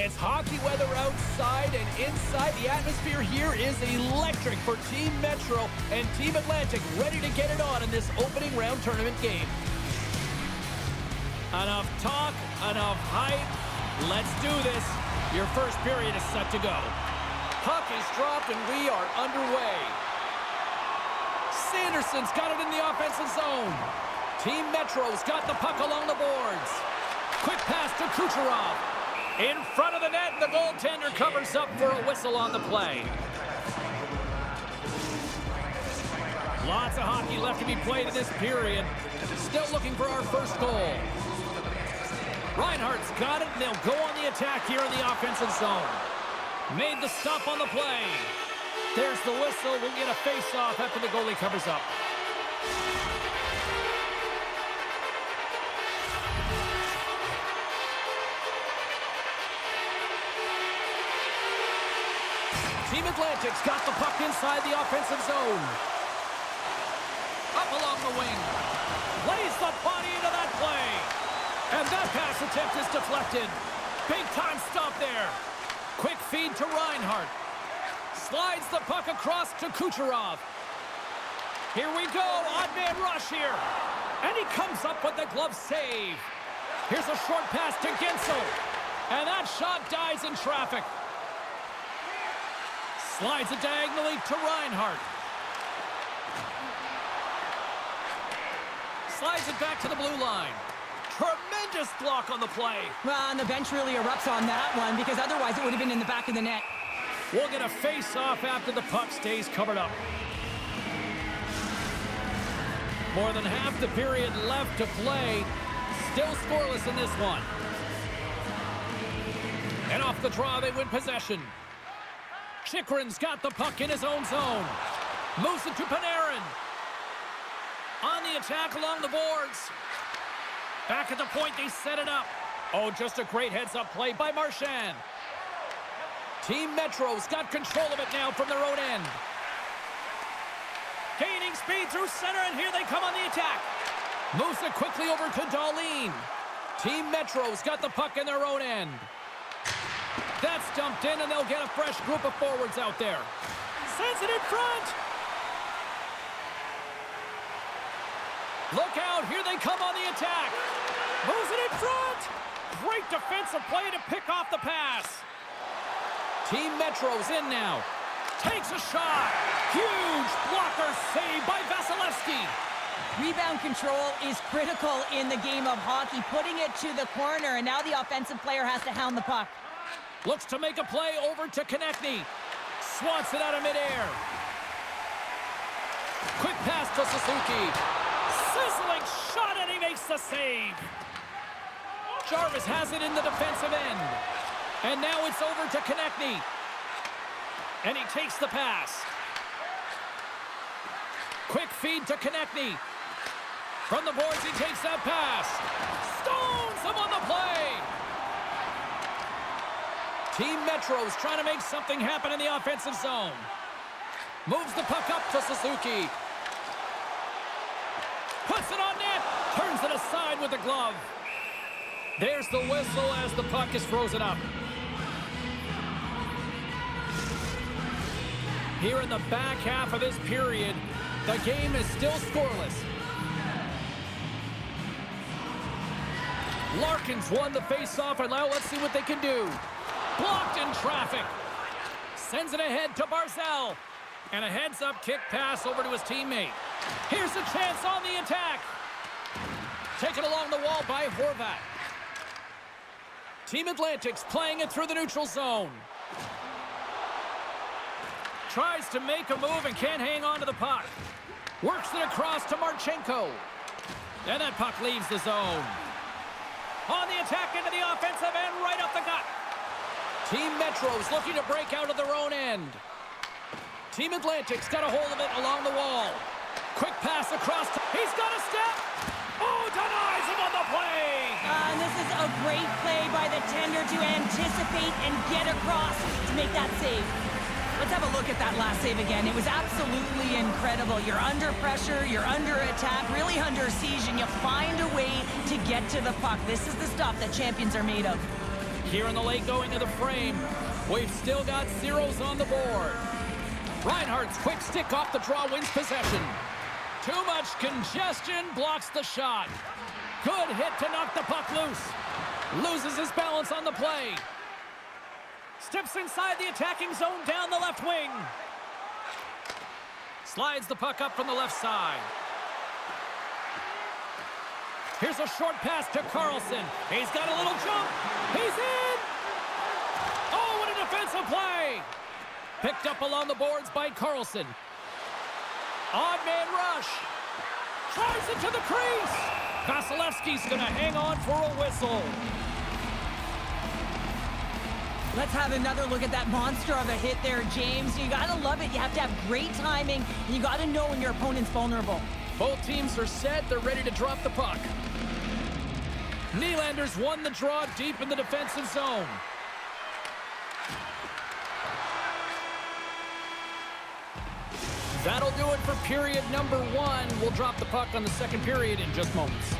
It's hockey weather outside and inside. The atmosphere here is electric for Team Metro and Team Atlantic, ready to get it on in this opening round tournament game. Enough talk, enough hype. Let's do this. Your first period is set to go. Puck is dropped and we are underway. Sanderson's got it in the offensive zone. Team Metro's got the puck along the boards. Quick pass to Kucherov. In front of the net, the goaltender covers up for a whistle on the play. Lots of hockey left to be played in this period. Still looking for our first goal. Reinhardt's got it, and they'll go on the attack here in the offensive zone. Made the stop on the play. There's the whistle. We'll get a face-off after the goalie covers up. Team Atlantic's got the puck inside the offensive zone. Up along the wing. Lays the body into that play. And that pass attempt is deflected. Big time stop there. Quick feed to Reinhardt. Slides the puck across to Kucherov. Here we go. Odd man rush here. And he comes up with the glove save. Here's a short pass to Gensel. And that shot dies in traffic. Slides it diagonally to Reinhardt. Slides it back to the blue line. Tremendous block on the play. Well, and the bench really erupts on that one because otherwise it would have been in the back of the net. We'll get a face-off after the puck stays covered up. More than half the period left to play. Still scoreless in this one. And off the draw, they win possession. Chychrun's got the puck in his own zone. Moves it to Panarin. On the attack along the boards. Back at the point, they set it up. Oh, just a great heads-up play by Marchand. Team Metro's got control of it now from their own end. Gaining speed through center, and here they come on the attack. Moves it quickly over to Dahlin. Team Metro's got the puck in their own end. That's dumped in, and they'll get a fresh group of forwards out there. Sends it in front. Look out, here they come on the attack. Moves it in front. Great defensive play to pick off the pass. Team Metro's in now. Takes a shot. Huge blocker save by Vasilevsky. Rebound control is critical in the game of hockey. Putting it to the corner, and now the offensive player has to hound the puck. Looks to make a play over to Konechny. Swats it out of midair. Quick pass to Suzuki. Sizzling shot, and he makes the save. Jarvis has it in the defensive end. And now it's over to Konechny. And he takes the pass. Quick feed to Konechny. From the boards, he takes that pass. Stones him on the play. Team Metro's trying to make something happen in the offensive zone. Moves the puck up to Suzuki. Puts it on net. Turns it aside with the glove. There's the whistle as the puck is frozen up. Here in the back half of this period, the game is still scoreless. Larkin's won the face-off, and now let's see what they can do. Blocked in traffic. Sends it ahead to Barzal. And a heads-up kick pass over to his teammate. Here's a chance on the attack. Taken along the wall by Horvat. Team Atlantic's playing it through the neutral zone. Tries to make a move and can't hang on to the puck. Works it across to Marchenko. And that puck leaves the zone. On the attack into the offensive end, right up the gut. Team Metro's looking to break out of their own end. Team Atlantic's got a hold of it along the wall. Quick pass across. He's got a step. Oh, denies him on the play. And this is a great play by the tender to anticipate and get across to make that save. Let's have a look at that last save again. It was absolutely incredible. You're under pressure, you're under attack, really under siege, and you find a way to get to the puck. This is the stuff that champions are made of. Here in the late going of the frame, we've still got zeros on the board. Reinhardt's quick stick off the draw wins possession. Too much congestion blocks the shot. Good hit to knock the puck loose. Loses his balance on the play. Steps inside the attacking zone down the left wing. Slides the puck up from the left side. Here's a short pass to Carlson. He's got a little jump. He's in! Oh, what a defensive play! Picked up along the boards by Carlson. Odd man rush. Tries it to the crease. Vasilevsky's going to hang on for a whistle. Let's have another look at that monster of a hit there, James. You got to love it. You have to have great timing, and you got to know when your opponent's vulnerable. Both teams are set. They're ready to drop the puck. Nylander's won the draw deep in the defensive zone. That'll do it for period number 1. We'll drop the puck on the second period in just moments.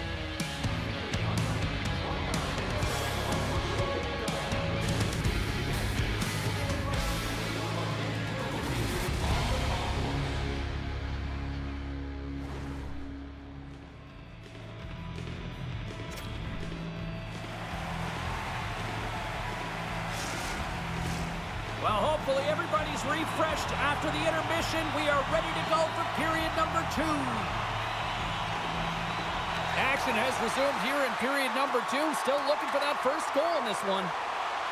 Well, hopefully everybody's refreshed after the intermission. We are ready to go for period number 2. Action has resumed here in period number 2. Still looking for that first goal in this one.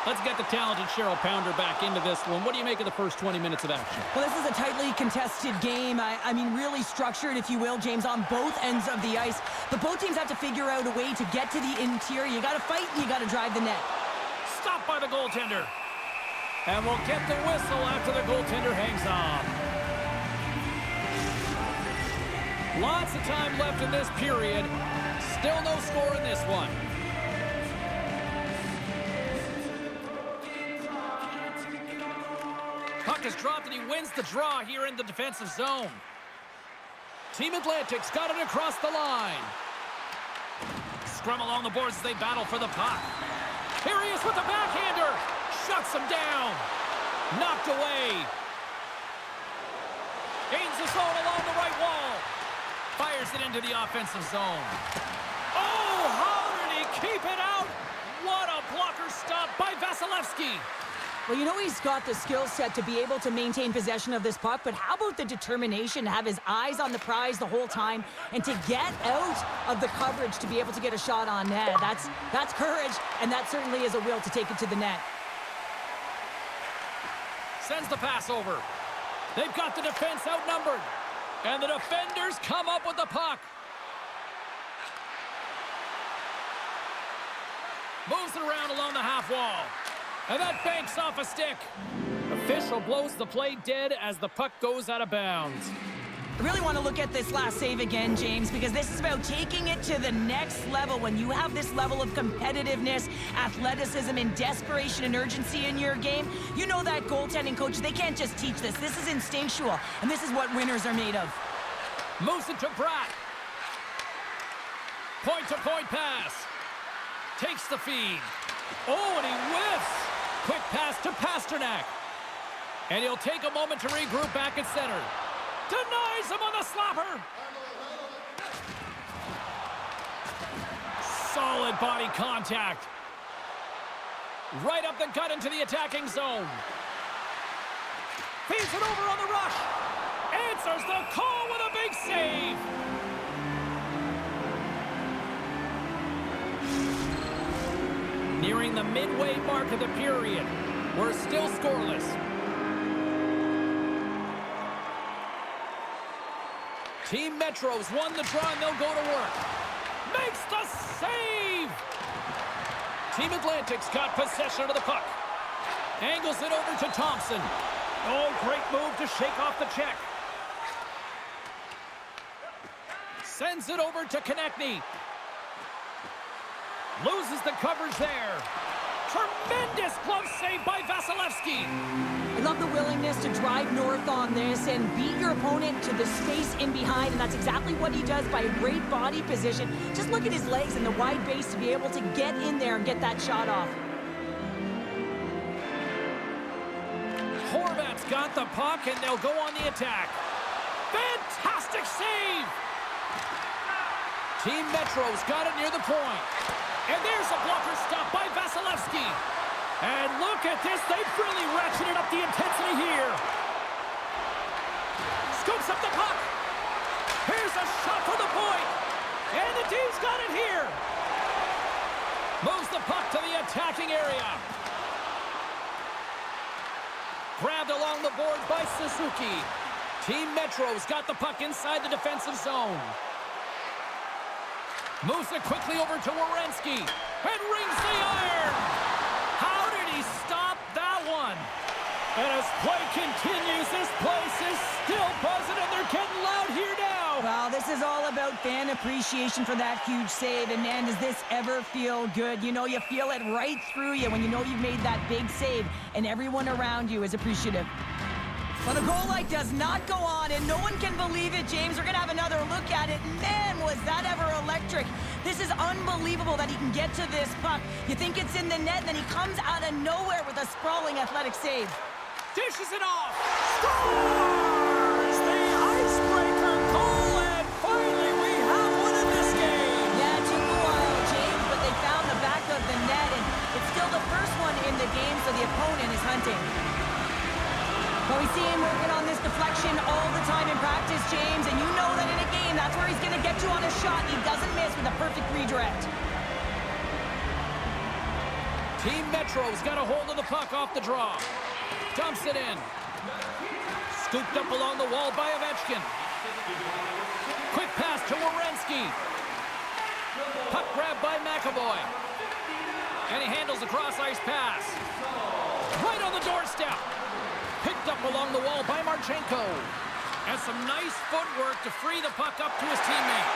Let's get the talented Cheryl Pounder back into this one. What do you make of the first 20 minutes of action? Well, this is a tightly contested game. I mean, really structured, if you will, James, on both ends of the ice. But both teams have to figure out a way to get to the interior. You got to fight and you got to drive the net. Stopped by the goaltender. And we'll get the whistle after the goaltender hangs on. Lots of time left in this period. Still no score in this one. Puck is dropped and he wins the draw here in the defensive zone. Team Atlantic's got it across the line. Scrum along the boards as they battle for the puck. Here he is with the backhander. Shuts him down. Knocked away. Gains the zone along the right wall. Fires it into the offensive zone. Oh, how did he keep it out? What a blocker stop by Vasilevsky. Well, you know he's got the skill set to be able to maintain possession of this puck, but how about the determination to have his eyes on the prize the whole time and to get out of the coverage to be able to get a shot on net? That's courage, and that certainly is a will to take it to the net. Sends the pass over. They've got the defense outnumbered. And the defenders come up with the puck. Moves it around along the half wall. And that banks off a stick. Official blows the play dead as the puck goes out of bounds. I really want to look at this last save again, James, because this is about taking it to the next level. When you have this level of competitiveness, athleticism, and desperation and urgency in your game, you know that goaltending coach, they can't just teach this. This is instinctual, and this is what winners are made of. Moves it to Pratt. Point-to-point pass. Takes the feed. Oh, and he whiffs. Quick pass to Pasternak. And he'll take a moment to regroup back at center. Denies him on the slapper. Solid body contact. Right up the gut into the attacking zone. Feeds it over on the rush. Answers the call with a big save. Nearing the midway mark of the period. We're still scoreless. Team Metro's won the draw and they'll go to work. Makes the save! Team Atlantic's got possession of the puck. Angles it over to Thompson. Oh, great move to shake off the check. Sends it over to Konechny. Loses the coverage there. Tremendous glove save by Vasilevsky. I love the willingness to drive north on this and beat your opponent to the space in behind, and that's exactly what he does by a great body position. Just look at his legs and the wide base to be able to get in there and get that shot off. Detroit's got the puck, and they'll go on the attack. Fantastic save! Team Metro's got it near the point. And there's a blocker stop by Vasilevsky. And look at this. They've really ratcheted up the intensity here. Scoops up the puck. Here's a shot for the point. And the team's got it here. Moves the puck to the attacking area. Grabbed along the board by Suzuki. Team Metro's got the puck inside the defensive zone. Moves it quickly over to Werenski. And rings the iron. How did he stop that one? And as play continues, this place is still buzzing, and they're getting loud here now. Well, this is all about fan appreciation for that huge save. And, man, does this ever feel good? You know, you feel it right through you when you know you've made that big save, and everyone around you is appreciative. Well, the goal light does not go on, and no one can believe it, James. We're going to have another look at it. Man, was that ever electric. This is unbelievable that he can get to this puck. You think it's in the net, and then he comes out of nowhere with a sprawling athletic save. Dishes it off. Scores! The icebreaker goal, and finally we have one in this game. Yeah, it took a while, James, but they found the back of the net, and it's still the first one in the game, so the opponent is hunting. But we see him working on this deflection all the time in practice, James, and you know that in a game, that's where he's going to get you on a shot. He doesn't miss with a perfect redirect. Team Metro's got a hold of the puck off the draw. Dumps it in. Scooped up along the wall by Ovechkin. Quick pass to Werenski. Puck grabbed by McAvoy. And he handles a cross-ice pass. Right on the doorstep. Picked up along the wall by Marchenko. And some nice footwork to free the puck up to his teammate.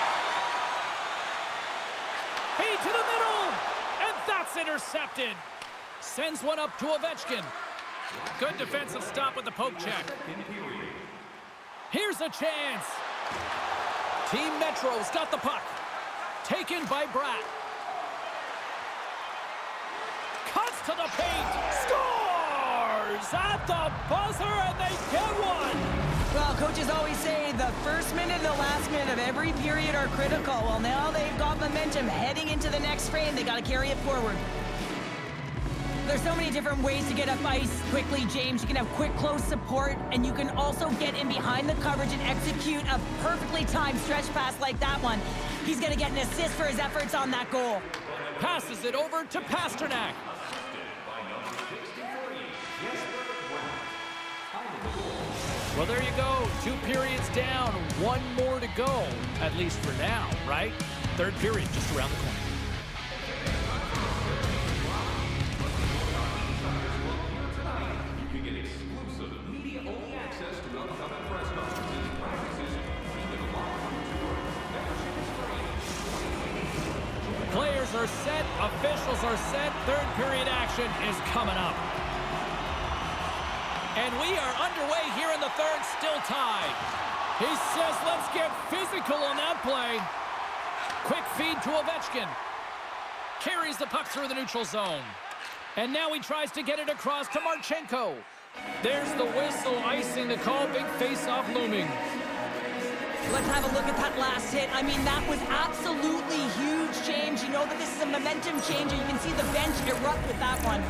Feed to the middle. And that's intercepted. Sends one up to Ovechkin. Good defensive stop with the poke check. Here's a chance. Team Metro's got the puck. Taken by Bratt. Cuts to the paint. Scores at the buzzer, and they get one. Well, coaches always say the first minute and the last minute of every period are critical. Well, now they've got momentum heading into the next frame. They got to carry it forward. There's so many different ways to get up ice quickly, James. You can have quick, close support, and you can also get in behind the coverage and execute a perfectly timed stretch pass like that one. He's going to get an assist for his efforts on that goal. Passes it over to Pasternak. Well, there you go. 2 periods down, 1 more to go, at least for now, right? Third period just around the corner. Players are set, officials are set, third period action is coming up. And we are underway here in the third, still tied. He says, let's get physical on that play. Quick feed to Ovechkin. Carries the puck through the neutral zone. And now he tries to get it across to Marchenko. There's the whistle, icing the call, big face-off looming. Let's have a look at that last hit. I mean, that was absolutely huge, James. You know that this is a momentum changer. You can see the bench erupt with that one.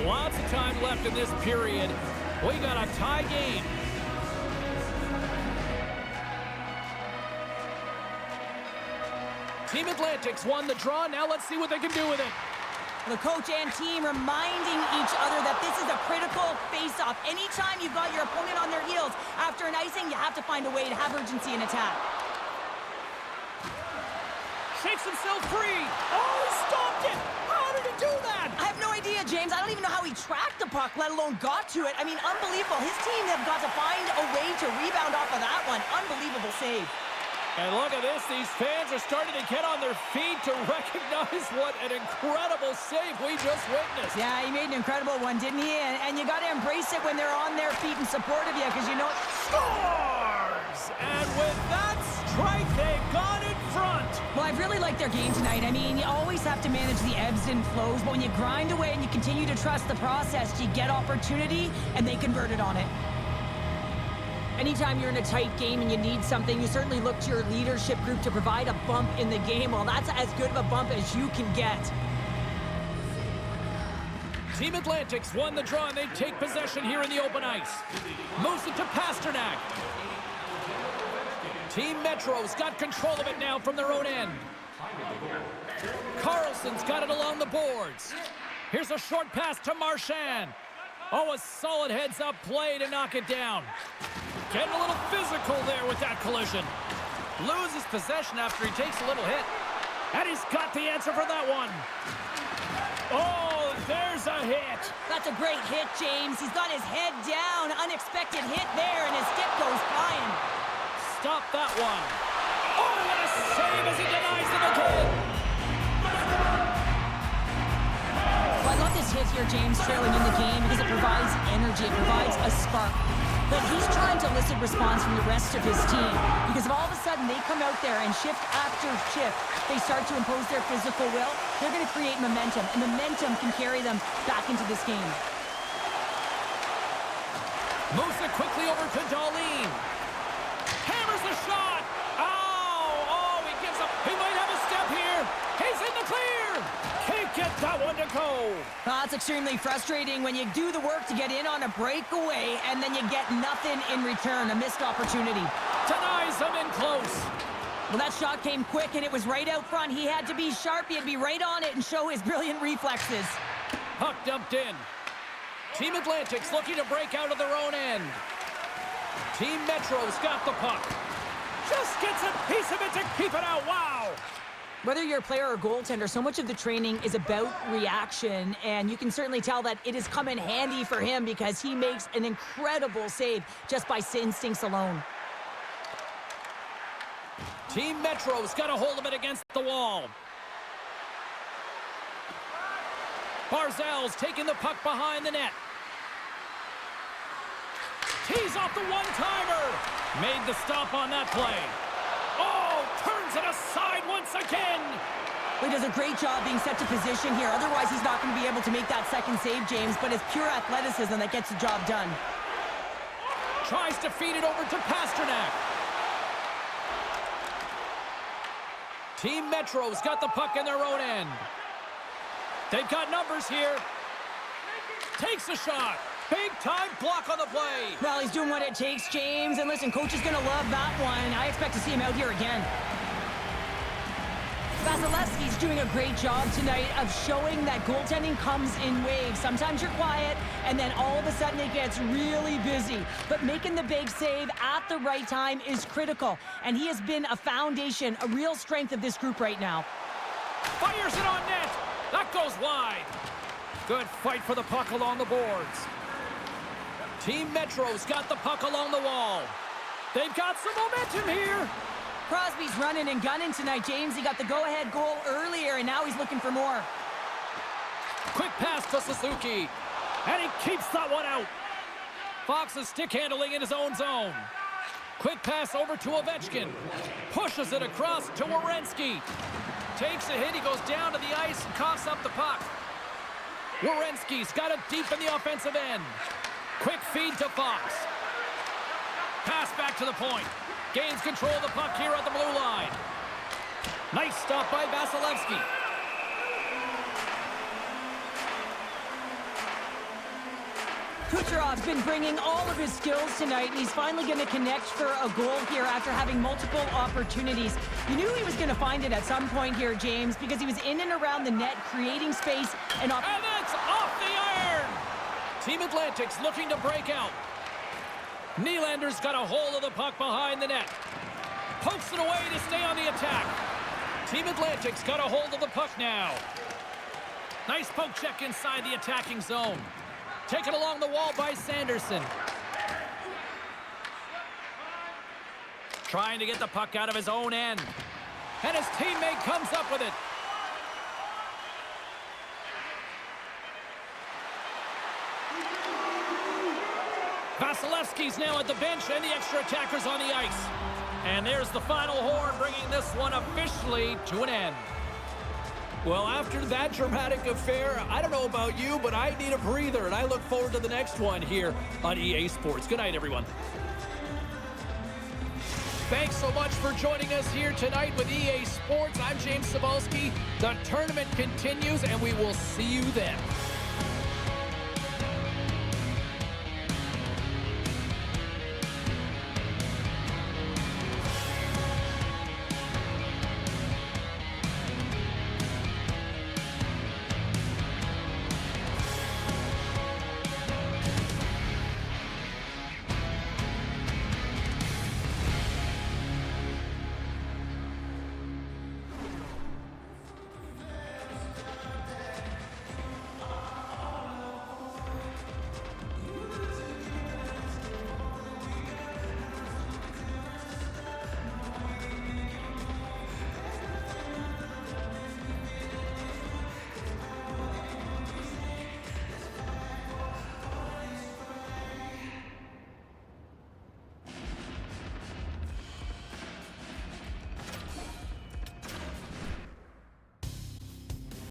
Lots of time left in this period. We got a tie game. Team Atlantic's won the draw. Now let's see what they can do with it. The coach and team reminding each other that this is a critical face-off. Anytime you've got your opponent on their heels after an icing, you have to find a way to have urgency in attack. Shakes himself free. Oh, he stopped it. How did he do that? I have no idea, James. I don't even know how he tracked the puck, let alone got to it. I mean, unbelievable. His team have got to find a way to rebound off of that one. Unbelievable save. And look at this. These fans are starting to get on their feet to recognize what an incredible save we just witnessed. Yeah, he made an incredible one, didn't he? And you got to embrace it when they're on their feet in support of you, because you know... Scores! And with that strike, they've gone in front. Well, I really like their game tonight. I mean, you always have to manage the ebbs and flows, but when you grind away and you continue to trust the process, you get opportunity, and they converted on it. Anytime you're in a tight game and you need something, you certainly look to your leadership group to provide a bump in the game. Well, that's as good of a bump as you can get. Team Atlantics won the draw, and they take possession here in the open ice. Moves it to Pasternak. Team Metro's got control of it now from their own end. Carlson's got it along the boards. Here's a short pass to Marchand. Oh, a solid heads-up play to knock it down. Getting a little physical there with that collision. Loses possession after he takes a little hit. And he's got the answer for that one. Oh, there's a hit. That's a great hit, James. He's got his head down. Unexpected hit there, and his stick goes flying. Stop that one. Oh, what a save as he denies them again. Well, I love this hit here, James, trailing in the game because it provides energy. It provides a spark. But he's trying to elicit response from the rest of his team because if all of a sudden they come out there and shift after shift, they start to impose their physical will, they're going to create momentum, and momentum can carry them back into this game. Moves it quickly over to Darlene. Hammers the shot. Oh, he gives up. He might have a step here. He's in the clear. Can't get that one to go. It's extremely frustrating when you do the work to get in on a breakaway and then you get nothing in return, a missed opportunity. Denies him in close. Well, that shot came quick and it was right out front. He had to be sharp. He had to be right on it and show his brilliant reflexes. Puck dumped in. Team Atlantics looking to break out of their own end. Team Metro's got the puck. Just gets a piece of it to keep it out. Wow. Whether you're a player or goaltender, so much of the training is about reaction, and you can certainly tell that it has come in handy for him because he makes an incredible save just by instincts alone. Team Metro's got a hold of it against the wall. Barzal's taking the puck behind the net. Tees off the one-timer. Made the stop on that play. Oh, turns it aside once again. He does a great job being set to position here. Otherwise, he's not going to be able to make that second save, James, but it's pure athleticism that gets the job done. Tries to feed it over to Pasternak. Team Metro's got the puck in their own end. They've got numbers here. Takes a shot. Big-time block on the play. Well, he's doing what it takes, James. And listen, coach is going to love that one. I expect to see him out here again. Vasilevsky's doing a great job tonight of showing that goaltending comes in waves. Sometimes you're quiet, and then all of a sudden it gets really busy. But making the big save at the right time is critical. And he has been a foundation, a real strength of this group right now. Fires it on net. That goes wide. Good fight for the puck along the boards. Team Metro's got the puck along the wall. They've got some momentum here. Crosby's running and gunning tonight, James. He got the go-ahead goal earlier, and now he's looking for more. Quick pass to Suzuki. And he keeps that one out. Fox is stick handling in his own zone. Quick pass over to Ovechkin. Pushes it across to Werenski. Takes a hit. He goes down to the ice and coughs up the puck. Werenski's got it deep in the offensive end. Quick feed to Fox. Pass back to the point. Gains control of the puck here at the blue line. Nice stop by Vasilevsky. Kucherov's been bringing all of his skills tonight, and he's finally going to connect for a goal here after having multiple opportunities. You knew he was going to find it at some point here, James, because he was in and around the net, creating space and... And it's off the iron! Team Atlantics looking to break out. Nylander's got a hold of the puck behind the net. Pokes it away to stay on the attack. Team Atlantics got a hold of the puck now. Nice poke check inside the attacking zone. Taken along the wall by Sanderson. Trying to get the puck out of his own end. And his teammate comes up with it. Vasilevsky's now at the bench, and the extra attackers on the ice. And there's the final horn, bringing this one officially to an end. Well, after that dramatic affair, I don't know about you, but I need a breather, and I look forward to the next one here on EA Sports. Good night, everyone. Thanks so much for joining us here tonight with EA Sports. I'm James Cebulski. The tournament continues, and we will see you then.